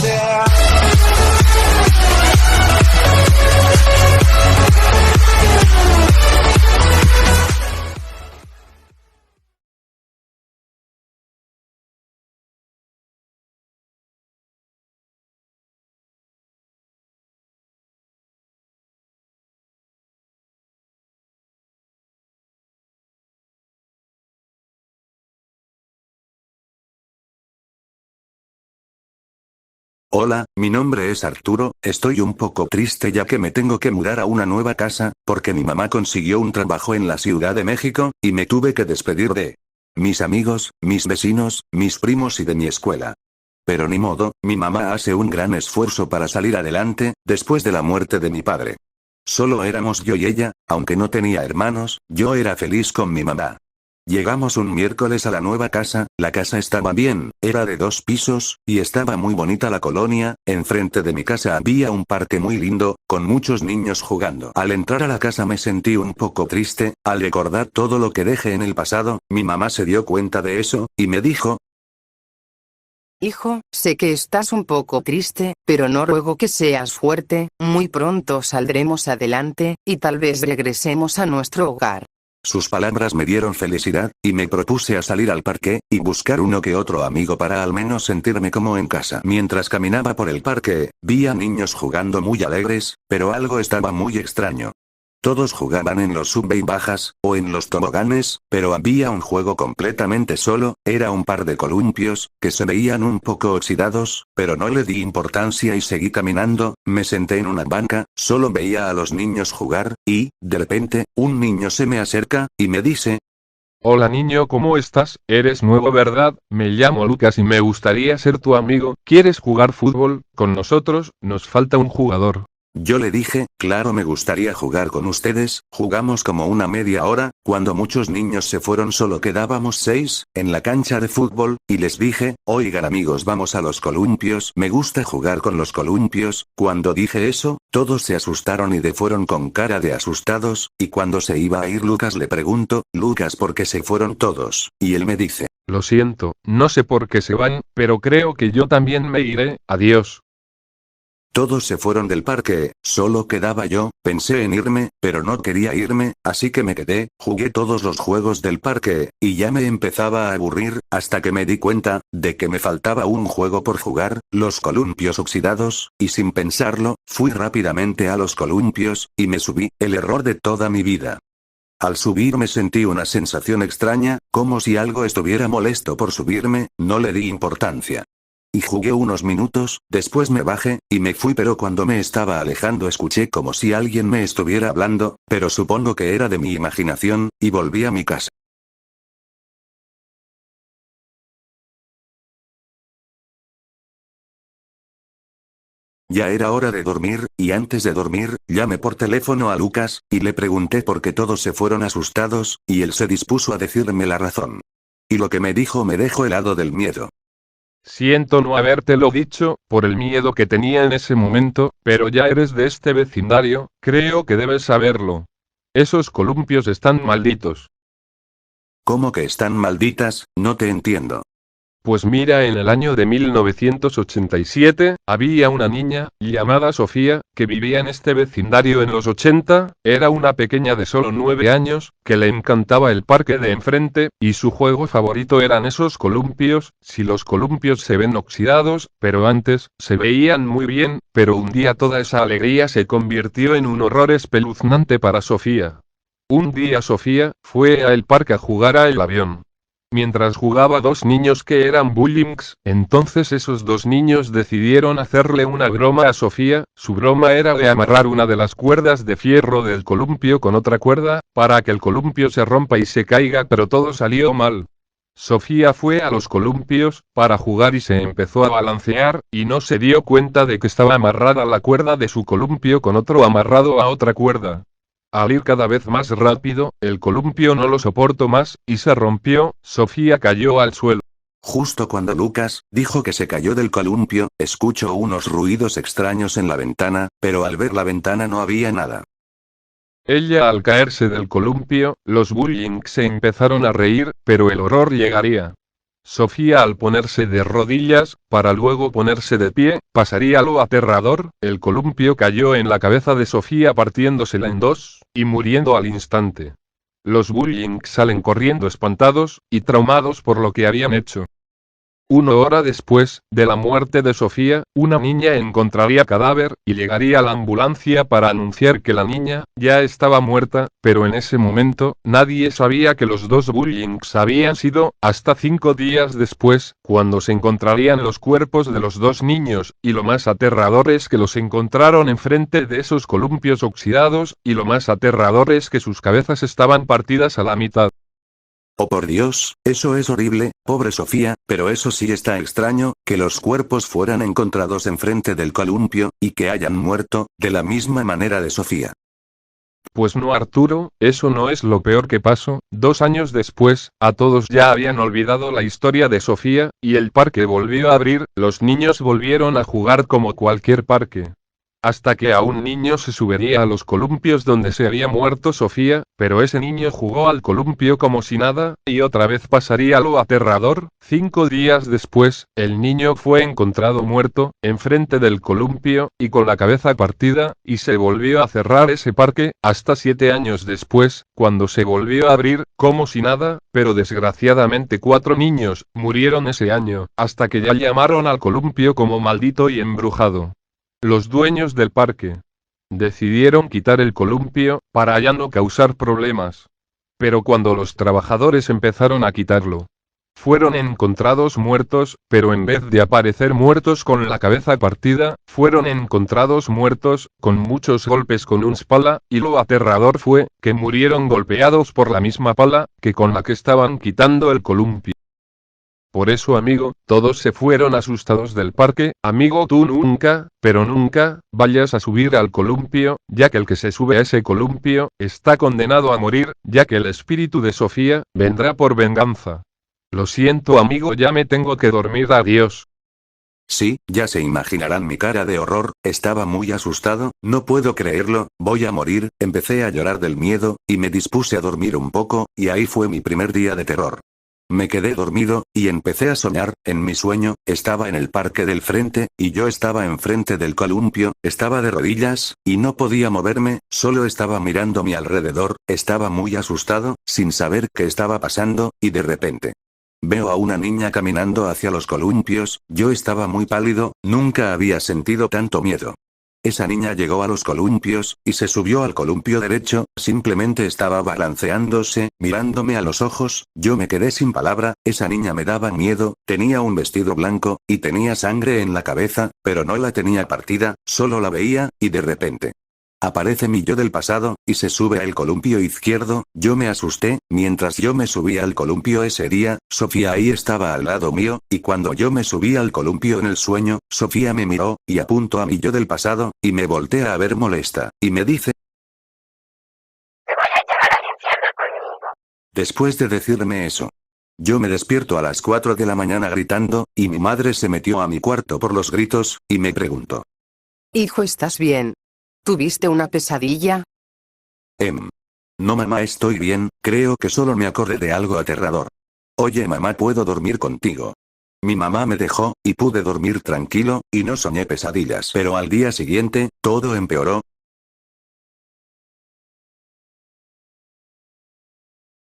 sea. Hola, mi nombre es Arturo, estoy un poco triste ya que me tengo que mudar a una nueva casa, porque mi mamá consiguió un trabajo en la Ciudad de México, y me tuve que despedir de mis amigos, mis vecinos, mis primos y de mi escuela. Pero ni modo, mi mamá hace un gran esfuerzo para salir adelante, después de la muerte de mi padre. Solo éramos yo y ella, aunque no tenía hermanos, yo era feliz con mi mamá. Llegamos un miércoles a la nueva casa, la casa estaba bien, era de 2 pisos, y estaba muy bonita la colonia, enfrente de mi casa había un parque muy lindo, con muchos niños jugando. Al entrar a la casa me sentí un poco triste, al recordar todo lo que dejé en el pasado, mi mamá se dio cuenta de eso, y me dijo: Hijo, sé que estás un poco triste, pero no ruego que seas fuerte, muy pronto saldremos adelante, y tal vez regresemos a nuestro hogar. Sus palabras me dieron felicidad, y me propuse a salir al parque, y buscar uno que otro amigo para al menos sentirme como en casa. Mientras caminaba por el parque, vi a niños jugando muy alegres, pero algo estaba muy extraño. Todos jugaban en los sub y bajas, o en los toboganes, pero había un juego completamente solo, era un par de columpios, que se veían un poco oxidados, pero no le di importancia y seguí caminando, me senté en una banca, solo veía a los niños jugar, y, de repente, un niño se me acerca, y me dice: Hola niño, ¿cómo estás? Eres nuevo, ¿verdad? Me llamo Lucas y me gustaría ser tu amigo. ¿Quieres jugar fútbol con nosotros? Nos falta un jugador. Yo le dije, claro, me gustaría jugar con ustedes. Jugamos como una media hora, cuando muchos niños se fueron solo quedábamos 6, en la cancha de fútbol, y les dije: oigan amigos, vamos a los columpios, me gusta jugar con los columpios. Cuando dije eso, todos se asustaron y fueron con cara de asustados, y cuando se iba a ir Lucas le pregunto: Lucas, ¿por qué se fueron todos? Y él me dice: Lo siento, no sé por qué se van, pero creo que yo también me iré. Adiós. Todos se fueron del parque, solo quedaba yo, pensé en irme, pero no quería irme, así que me quedé, jugué todos los juegos del parque, y ya me empezaba a aburrir, hasta que me di cuenta, de que me faltaba un juego por jugar, los columpios oxidados, y sin pensarlo, fui rápidamente a los columpios, y me subí, el error de toda mi vida. Al subirme sentí una sensación extraña, como si algo estuviera molesto por subirme, no le di importancia. Y jugué unos minutos, después me bajé, y me fui, pero cuando me estaba alejando escuché como si alguien me estuviera hablando, pero supongo que era de mi imaginación, y volví a mi casa. Ya era hora de dormir, y antes de dormir, llamé por teléfono a Lucas, y le pregunté por qué todos se fueron asustados, y él se dispuso a decirme la razón. Y lo que me dijo me dejó helado del miedo. Siento no habértelo dicho, por el miedo que tenía en ese momento, pero ya eres de este vecindario, creo que debes saberlo. Esos columpios están malditos. ¿Cómo que están malditas? No te entiendo. Pues mira, en el año de 1987, había una niña, llamada Sofía, que vivía en este vecindario en los 80, era una pequeña de solo 9 años, que le encantaba el parque de enfrente, y su juego favorito eran esos columpios. Si los columpios se ven oxidados, pero antes, se veían muy bien, pero un día toda esa alegría se convirtió en un horror espeluznante para Sofía. Un día Sofía, fue al parque a jugar al avión. Mientras jugaba 2 niños que eran bullings, entonces esos 2 niños decidieron hacerle una broma a Sofía. Su broma era de amarrar una de las cuerdas de fierro del columpio con otra cuerda, para que el columpio se rompa y se caiga, pero todo salió mal. Sofía fue a los columpios, para jugar y se empezó a balancear, y no se dio cuenta de que estaba amarrada la cuerda de su columpio con otro amarrado a otra cuerda. Al ir cada vez más rápido, el columpio no lo soportó más, y se rompió. Sofía cayó al suelo. Justo cuando Lucas dijo que se cayó del columpio, escucho unos ruidos extraños en la ventana, pero al ver la ventana no había nada. Ella al caerse del columpio, los bullings se empezaron a reír, pero el horror llegaría. Sofía al ponerse de rodillas, para luego ponerse de pie, pasaría lo aterrador, el columpio cayó en la cabeza de Sofía partiéndosela en dos, y muriendo al instante. Los bullying salen corriendo espantados, y traumados por lo que habían hecho. 1 hora después de la muerte de Sofía, una niña encontraría cadáver, y llegaría la ambulancia para anunciar que la niña ya estaba muerta, pero en ese momento, nadie sabía que los dos bullyings habían sido, hasta 5 días después, cuando se encontrarían los cuerpos de los dos niños, y lo más aterrador es que los encontraron enfrente de esos columpios oxidados, y lo más aterrador es que sus cabezas estaban partidas a la mitad. Oh por Dios, eso es horrible, pobre Sofía, pero eso sí está extraño, que los cuerpos fueran encontrados enfrente del columpio, y que hayan muerto, de la misma manera de Sofía. Pues no, Arturo, eso no es lo peor que pasó. 2 años después, a todos ya habían olvidado la historia de Sofía, y el parque volvió a abrir, los niños volvieron a jugar como cualquier parque. Hasta que a un niño se subiría a los columpios donde se había muerto Sofía, pero ese niño jugó al columpio como si nada, y otra vez pasaría lo aterrador. 5 días después, el niño fue encontrado muerto, enfrente del columpio, y con la cabeza partida, y se volvió a cerrar ese parque, hasta 7 años después, cuando se volvió a abrir, como si nada, pero desgraciadamente 4 niños murieron ese año, hasta que ya llamaron al columpio como maldito y embrujado. Los dueños del parque decidieron quitar el columpio, para ya no causar problemas. Pero cuando los trabajadores empezaron a quitarlo, fueron encontrados muertos, pero en vez de aparecer muertos con la cabeza partida, fueron encontrados muertos, con muchos golpes con una pala, y lo aterrador fue, que murieron golpeados por la misma pala, que con la que estaban quitando el columpio. Por eso, amigo, todos se fueron asustados del parque. Amigo, tú nunca, pero nunca, vayas a subir al columpio, ya que el que se sube a ese columpio, está condenado a morir, ya que el espíritu de Sofía, vendrá por venganza. Lo siento, amigo, ya me tengo que dormir, adiós. Sí, ya se imaginarán mi cara de horror, estaba muy asustado, no puedo creerlo, voy a morir, empecé a llorar del miedo, y me dispuse a dormir un poco, y ahí fue mi primer día de terror. Me quedé dormido, y empecé a soñar. En mi sueño, estaba en el parque del frente, y yo estaba enfrente del columpio, estaba de rodillas, y no podía moverme, solo estaba mirando a mi alrededor, estaba muy asustado, sin saber qué estaba pasando, y de repente veo a una niña caminando hacia los columpios, yo estaba muy pálido, nunca había sentido tanto miedo. Esa niña llegó a los columpios, y se subió al columpio derecho, simplemente estaba balanceándose, mirándome a los ojos, yo me quedé sin palabra, esa niña me daba miedo, tenía un vestido blanco, y tenía sangre en la cabeza, pero no la tenía partida, solo la veía, y de repente aparece mi yo del pasado, y se sube al columpio izquierdo. Yo me asusté, mientras yo me subía al columpio ese día, Sofía ahí estaba al lado mío, y cuando yo me subí al columpio en el sueño, Sofía me miró, y apuntó a mi yo del pasado, y me voltea a ver molesta, y me dice: "Te voy a llevar al infierno conmigo". Después de decirme eso, yo me despierto a las 4 de la mañana gritando, y mi madre se metió a mi cuarto por los gritos, y me preguntó: Hijo, ¿estás bien? ¿Tuviste una pesadilla? No, mamá, estoy bien, creo que solo me acordé de algo aterrador. Oye, mamá, ¿puedo dormir contigo? Mi mamá me dejó, y pude dormir tranquilo, y no soñé pesadillas. Pero al día siguiente, todo empeoró,